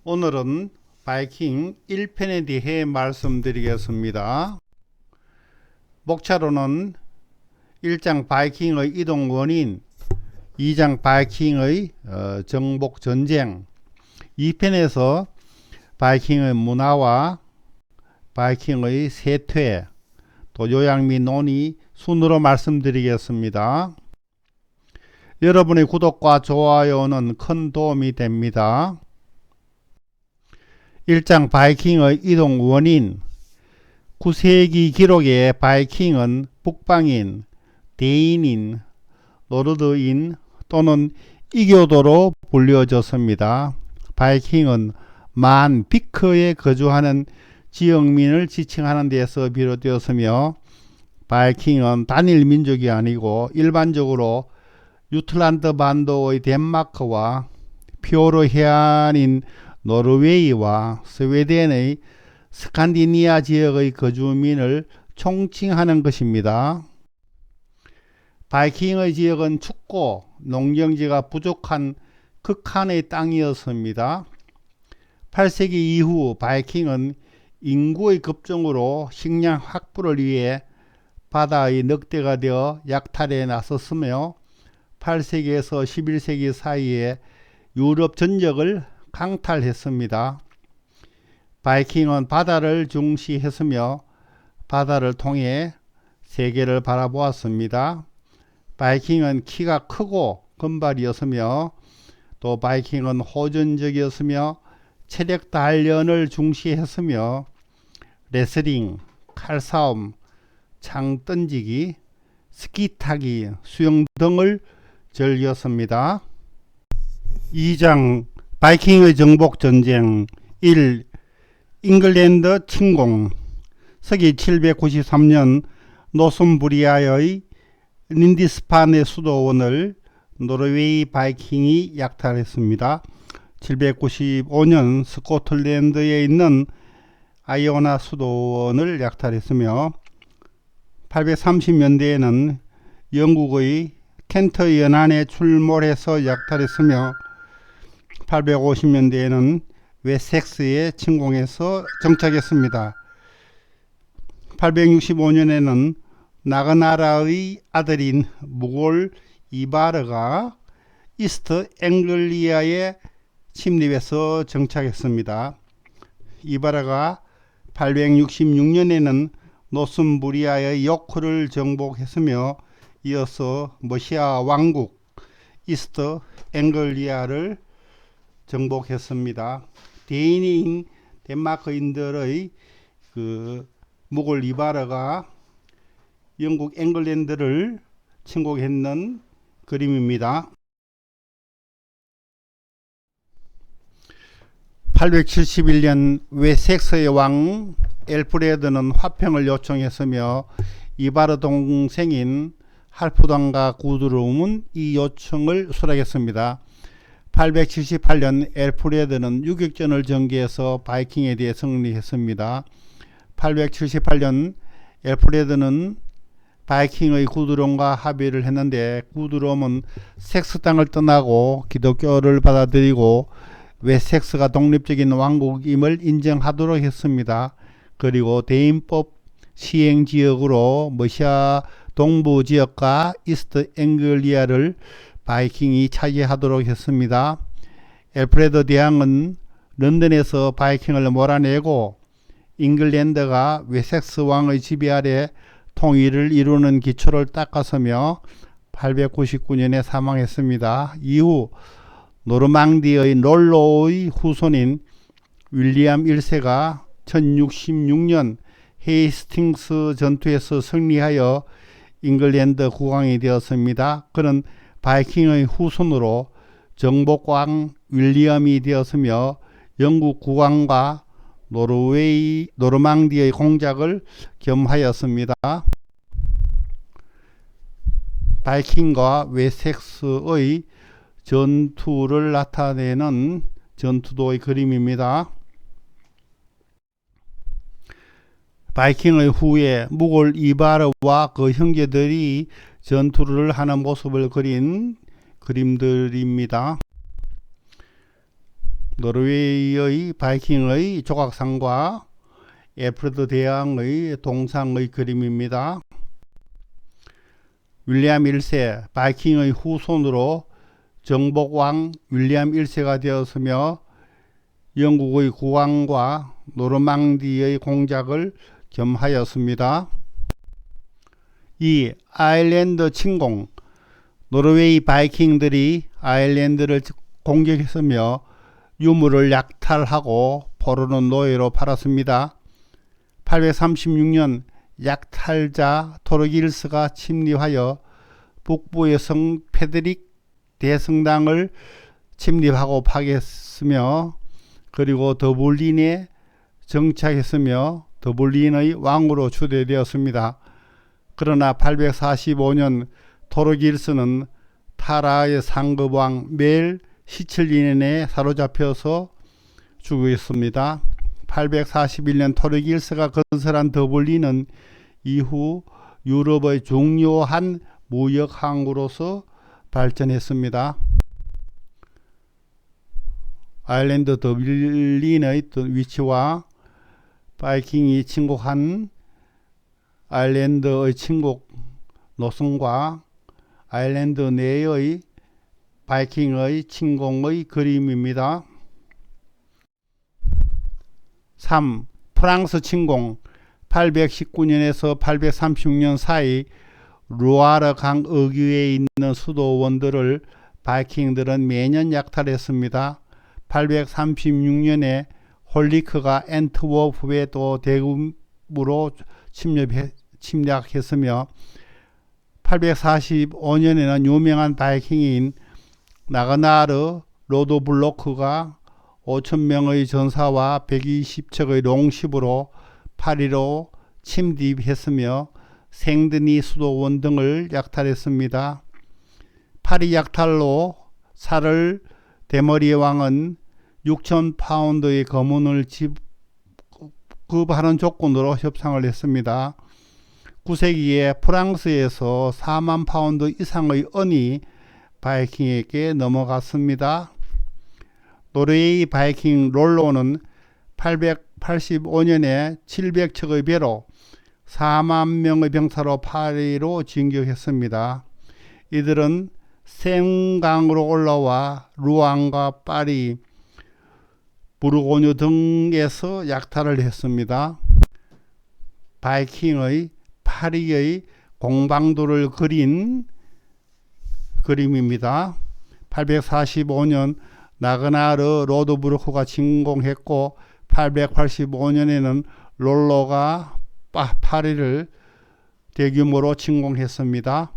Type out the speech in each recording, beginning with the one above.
오늘은 바이킹 1편에 대해 말씀드리겠습니다. 목차로는 1장 바이킹의 이동 원인, 2장 바이킹의 정복 전쟁, 2편에서 바이킹의 문화와 바이킹의 세퇴, 또 요약 및 논의 순으로 말씀드리겠습니다. 여러분의 구독과 좋아요는 큰 도움이 됩니다. 1장 바이킹의 이동 원인. 9세기 기록의 바이킹은 북방인, 대인인, 노르드인 또는 이교도로 불려졌습니다. 바이킹은 만 비크에 거주하는 지역민을 지칭하는 데서 비롯되었으며, 바이킹은 단일 민족이 아니고 일반적으로 유틀란드 반도의 덴마크와 피오르 해안인 노르웨이와 스웨덴의 스칸디니아 지역의 거주민을 총칭하는 것입니다. 바이킹의 지역은 춥고 농경지가 부족한 극한의 땅이었습니다. 8세기 이후 바이킹은 인구의 급증으로 식량 확보를 위해 바다의 늑대가 되어 약탈에 나섰으며, 8세기에서 11세기 사이에 유럽 전역을 강탈했습니다. 바이킹은 바다를 중시했으며 바다를 통해 세계를 바라보았습니다. 바이킹은 키가 크고 건발이었으며, 또 바이킹은 호전적이었으며 체력 단련을 중시했으며, 레슬링, 칼싸움, 창 던지기, 스키 타기, 수영 등을 즐겼습니다. 2장 바이킹의 정복 전쟁 1. 잉글랜드 침공. 서기 793년 노슴부리아의 린디스판의 수도원을 노르웨이 바이킹이 약탈했습니다. 795년 스코틀랜드에 있는 아이오나 수도원을 약탈했으며, 830년대에는 영국의 켄트 연안에 출몰해서 약탈했으며, 850년대에는 웨섹스에 침공해서 정착했습니다. 865년에는 나그나라의 아들인 무골 이바르가 이스트 앵글리아에 침입해서 정착했습니다. 이바르가 866년에는 노슴부리아의 요크를 정복했으며, 이어서 머시아 왕국 이스트 앵글리아를 정복했습니다. 대인인 덴마크인들의 무골 이바르가 영국 잉글랜드를 침공했는 그림입니다. 871년 웨섹스의 왕 엘프레드는 화평을 요청했으며, 이바르 동생인 할프단과 구드롬은 이 요청을 수락했습니다. 878년 엘프레드는 유격전을 전개해서 바이킹에 대해 승리했습니다. 878년 엘프레드는 바이킹의 구드롬과 합의를 했는데, 구드롬은 섹스 땅을 떠나고 기독교를 받아들이고 웨섹스가 독립적인 왕국임을 인정하도록 했습니다. 그리고 대인법 시행지역으로 머시아 동부 지역과 이스트 앵글리아를 바이킹이 차지하도록 했습니다. 엘프레드 대왕은 런던에서 바이킹을 몰아내고 잉글랜드가 웨섹스 왕의 지배 아래 통일을 이루는 기초를 닦았으며 899년에 사망했습니다. 이후 노르망디의 롤로의 후손인 윌리엄 1세가 1066년 헤이스팅스 전투에서 승리하여 잉글랜드 국왕이 되었습니다. 그는 바이킹의 후손으로 정복왕 윌리엄이 되었으며, 영국 국왕과 노르망디의 공작을 겸하였습니다. 바이킹과 웨섹스의 전투를 나타내는 전투도의 그림입니다. 바이킹의 후에 무골 이바르와 그 형제들이 전투를 하는 모습을 그린 그림들입니다. 노르웨이의 바이킹의 조각상과 에프레드 대왕의 동상의 그림입니다. 윌리엄 1세 바이킹의 후손으로 정복왕 윌리엄 1세가 되었으며 영국의 국왕과 노르망디의 공작을 겸하였습니다. 2. 아일랜드 침공. 노르웨이 바이킹들이 아일랜드를 공격했으며 유물을 약탈하고 포로는 노예로 팔았습니다. 836년 약탈자 토르길스가 침입하여 북부의 성 페드릭 대성당을 침입하고 파괴했으며 그리고 더블린에 정착했으며 더블린의 왕으로 추대되었습니다. 그러나 845년 토르길스는 타라의 상급왕 멜 시칠린에 사로잡혀서 죽었습니다. 841년 토르길스가 건설한 더블린은 이후 유럽의 중요한 무역 항구로서 발전했습니다. 아일랜드 더블린의 위치와 바이킹이 침공한 아일랜드의 침공 노선과 아일랜드 내의 바이킹의 침공의 그림입니다. 3. 프랑스 침공. 819년에서 836년 사이 루아르 강 어귀에 있는 수도원들을 바이킹들은 매년 약탈했습니다. 836년에 홀리크가 엔트워프에 또 대규모로 침략했으며 845년에는 유명한 바이킹인 나그나르 로드블로크가 5,000명의 전사와 120척의 롱십으로 파리로 침입했으며 생드니 수도원 등을 약탈했습니다. 파리 약탈로 사를 대머리의 왕은 6,000파운드의 거문을 지급하는 조건으로 협상을 했습니다. 9세기에 프랑스에서 4만 파운드 이상의 은이 바이킹에게 넘어갔습니다. 노르웨이 바이킹 롤로는 885년에 700척의 배로 4만 명의 병사로 파리로 진격했습니다. 이들은 생강으로 올라와 루앙과 파리, 부르고뉴 등에서 약탈을 했습니다. 바이킹의 파리의 공방도를 그린 그림입니다. 845년 나그나르 로드브루크가 침공했고 885년에는 롤로가 파리를 대규모로 침공했습니다.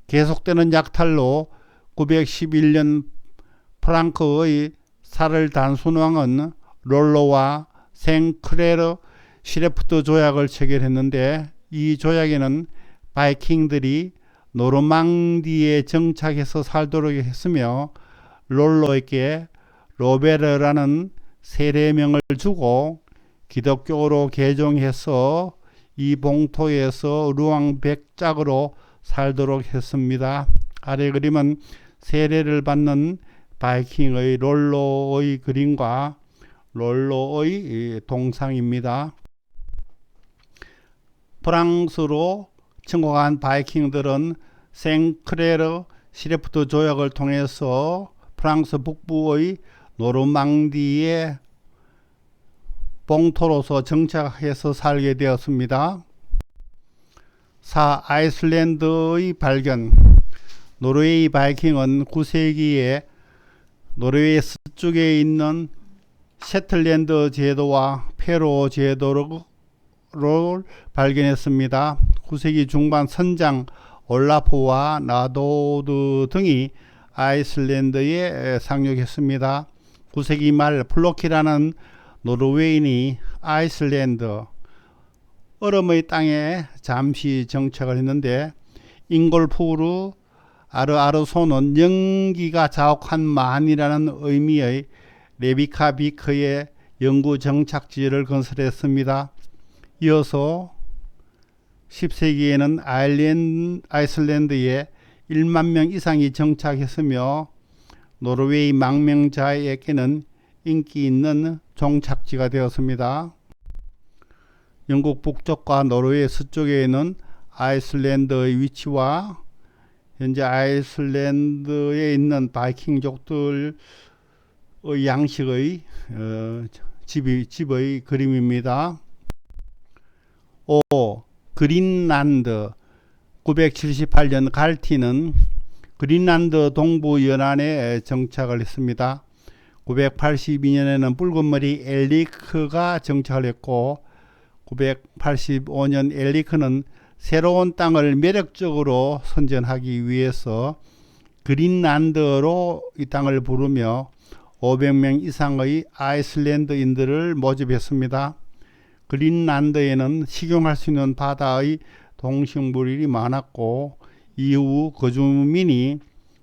계속되는 약탈로 911년 프랑크의 사를 단순왕은 롤로와 생크레르 시레프트 조약을 체결했는데 이 조약에는 바이킹들이 노르망디에 정착해서 살도록 했으며 롤로에게 로베르라는 세례명을 주고 기독교로 개종해서 이 봉토에서 루앙 백작으로 살도록 했습니다. 아래 그림은 세례를 받는 바이킹의 롤로의 그림과 롤로의 동상입니다. 프랑스로 침공한 바이킹들은 생크레르 시레프트 조약을 통해서 프랑스 북부의 노르망디에 봉토로서 정착해서 살게 되었습니다. 4. 아이슬란드의 발견. 노르웨이 바이킹은 9세기에 노르웨이 서쪽에 있는 셰틀랜드 제도와 페로 제도를 발견했습니다. 9세기 중반 선장 올라프와 나도드 등이 아이슬란드에 상륙했습니다. 9세기 말 플로키라는 노르웨인이 아이슬란드 얼음의 땅에 잠시 정착을 했는데 잉골푸르 아르아르소는 연기가 자욱한 만이라는 의미의 레비카비크의 영구 정착지를 건설했습니다. 이어서 10세기에는 아이슬란드에 1만 명 이상이 정착했으며 노르웨이 망명자에게는 인기 있는 종착지가 되었습니다. 영국 북쪽과 노르웨이 서쪽에 있는 아이슬란드의 위치와 현재 아이슬란드에 있는 바이킹족들의 양식의 집의 그림입니다. 5. 그린란드 978년 갈티는 그린란드 동부 연안에 정착을 했습니다. 982년에는 붉은머리 엘리크가 정착을 했고 985년 엘리크는 새로운 땅을 매력적으로 선전하기 위해서 그린란드로 이 땅을 부르며 500명 이상의 아이슬란드인들을 모집했습니다. 그린란드에는 식용할 수 있는 바다의 동식물이 많았고 이후 거주민이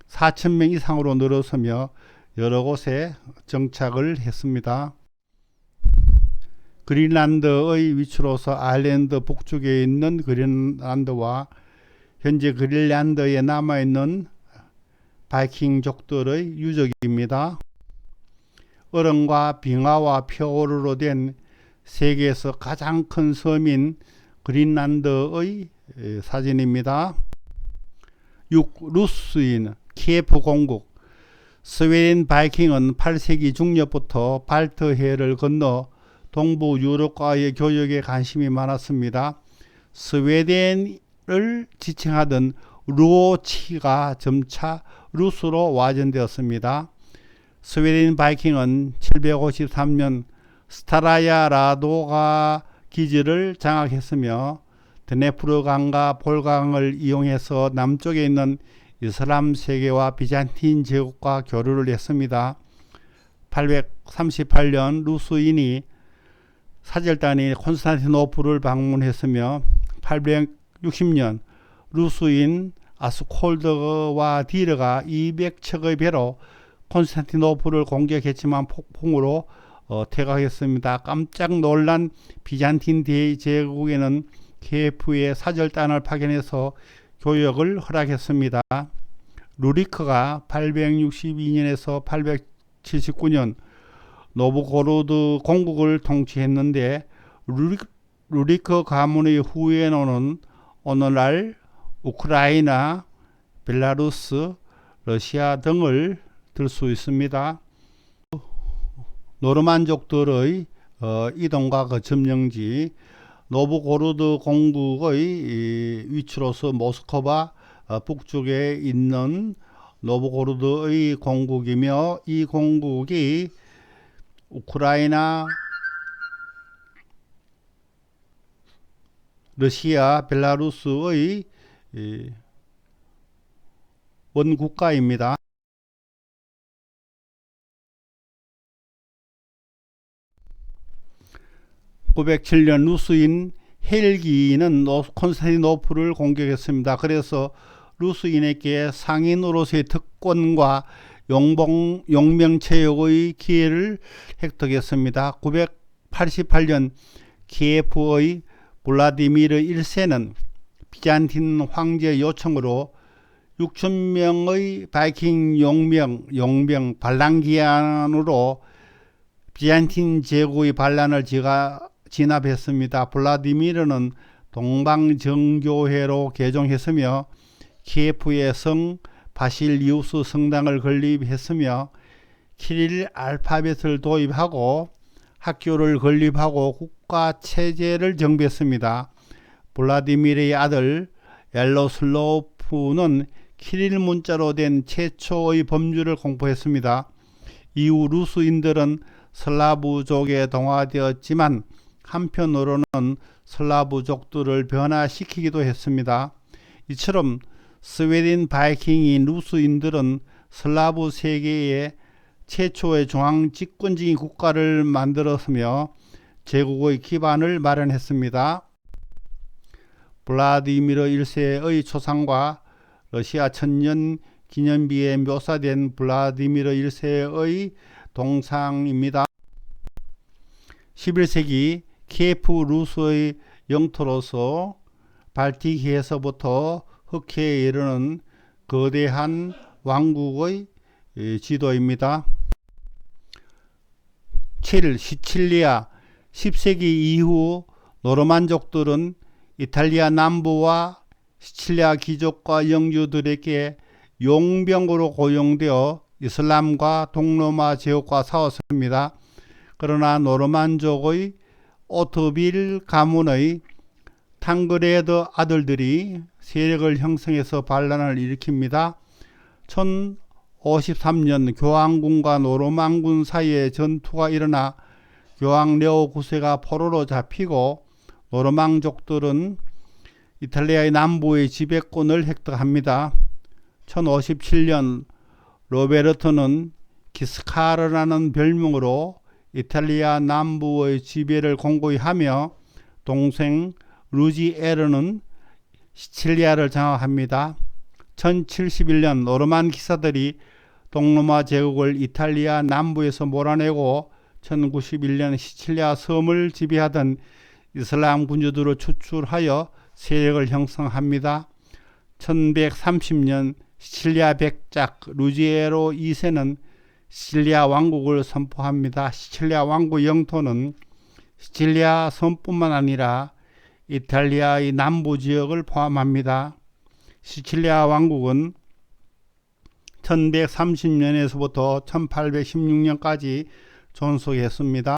4,000명 이상으로 늘어서며 여러 곳에 정착을 했습니다. 그린란드의 위치로서 아일랜드 북쪽에 있는 그린란드와 현재 그린란드에 남아있는 바이킹족들의 유적입니다. 얼음과 빙하와 표로로 된 세계에서 가장 큰 섬인 그린란드의 사진입니다. 6. 루스인 키예프 공국 스웨덴 바이킹은 8세기 중葉부터 발트해를 건너 동부 유럽과의 교역에 관심이 많았습니다. 스웨덴을 지칭하던 루오치가 점차 루스로 와전되었습니다. 스웨덴 바이킹은 753년 스타라야 라도가 기지를 장악했으며 드네프르 강과 볼강을 이용해서 남쪽에 있는 이슬람 세계와 비잔틴 제국과 교류를 했습니다. 838년 루스인이 사절단이 콘스탄티노플을 방문했으며 860년 루스인 아스콜드와 디르가 200척의 배로 콘스탄티노플을 공격했지만 폭풍으로 퇴각했습니다. 깜짝 놀란 비잔틴 대제국에는 키예프의 사절단을 파견해서 교역을 허락했습니다. 루리크가 862년에서 879년 노브고로드 공국을 통치했는데 루리크 가문의 후예노는 오늘날 우크라이나, 벨라루스, 러시아 등을 들 수 있습니다. 노르만족들의 이동과 그 점령지 노브고로드 공국의 위치로서 모스크바 북쪽에 있는 노브고로드의 공국이며 이 공국이 우크라이나, 러시아, 벨라루스의 원국가입니다. 907년 루스인 헬기는 콘스탄티노플을 공격했습니다. 그래서 루스인에게 상인 노릇의 특권과 용명체육의 기회를 획득했습니다. 988년 키예프의 블라디미르 1세는 비잔틴 황제의 요청으로 6,000명의 바이킹 용병 발랑기안으로 비잔틴 제국의 반란을 진압했습니다. 블라디미르는 동방정교회로 개종했으며 키예프의 성 바실리우스 성당을 건립했으며 키릴 알파벳을 도입하고 학교를 건립하고 국가 체제를 정비했습니다. 블라디미르의 아들 얄로슬로프는 키릴 문자로 된 최초의 법률을 공포했습니다. 이후 루스인들은 슬라브족에 동화되었지만 한편으로는 슬라브족들을 변화시키기도 했습니다. 이처럼 스웨덴 바이킹인 루스인들은 슬라브 세계의 최초의 중앙 집권적인 국가를 만들었으며 제국의 기반을 마련했습니다. 블라디미르 1세의 초상과 러시아 천년 기념비에 묘사된 블라디미르 1세의 동상입니다. 11세기 키예프 루스의 영토로서 발틱해에서부터 흑해에 이르는 거대한 왕국의 지도입니다. 7. 시칠리아. 10세기 이후 노르만족들은 이탈리아 남부와 시칠리아 귀족과 영주들에게 용병으로 고용되어 이슬람과 동로마 제국과 싸웠습니다. 그러나 노르만족의 오트빌 가문의 탕그레드 아들들이 세력을 형성해서 반란을 일으킵니다. 1053년 교황군과 노르만군 사이에 전투가 일어나 교황 레오 9세가 포로로 잡히고 노르망족들은 이탈리아의 남부의 지배권을 획득합니다. 1057년 로베르토는 기스카르라는 별명으로 이탈리아 남부의 지배를 공고히 하며 동생 루지에르는 시칠리아를 장악합니다. 1071년 노르만 기사들이 동로마 제국을 이탈리아 남부에서 몰아내고 1091년 시칠리아 섬을 지배하던 이슬람 군주들을 추출하여 세력을 형성합니다. 1130년 시칠리아 백작 루지에로 2세는 시칠리아 왕국을 선포합니다. 시칠리아 왕국 영토는 시칠리아 섬뿐만 아니라 이탈리아의 남부 지역을 포함합니다. 시칠리아 왕국은 1130년에서부터 1816년까지 존속했습니다.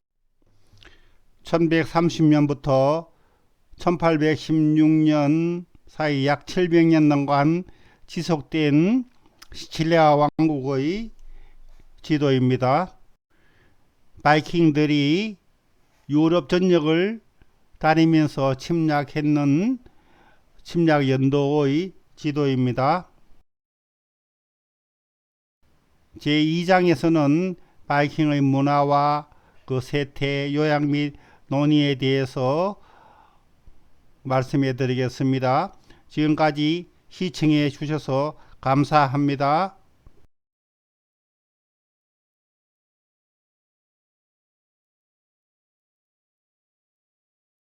1130년부터 1816년 사이 약 700년간 지속된 시칠리아 왕국의 지도입니다. 바이킹들이 유럽 전역을 다니면서 침략했는 침략 연도의 지도입니다. 제2장에서는 바이킹의 문화와 그 세태, 요약 및 논의에 대해서 말씀해 드리겠습니다. 지금까지 시청해 주셔서 감사합니다.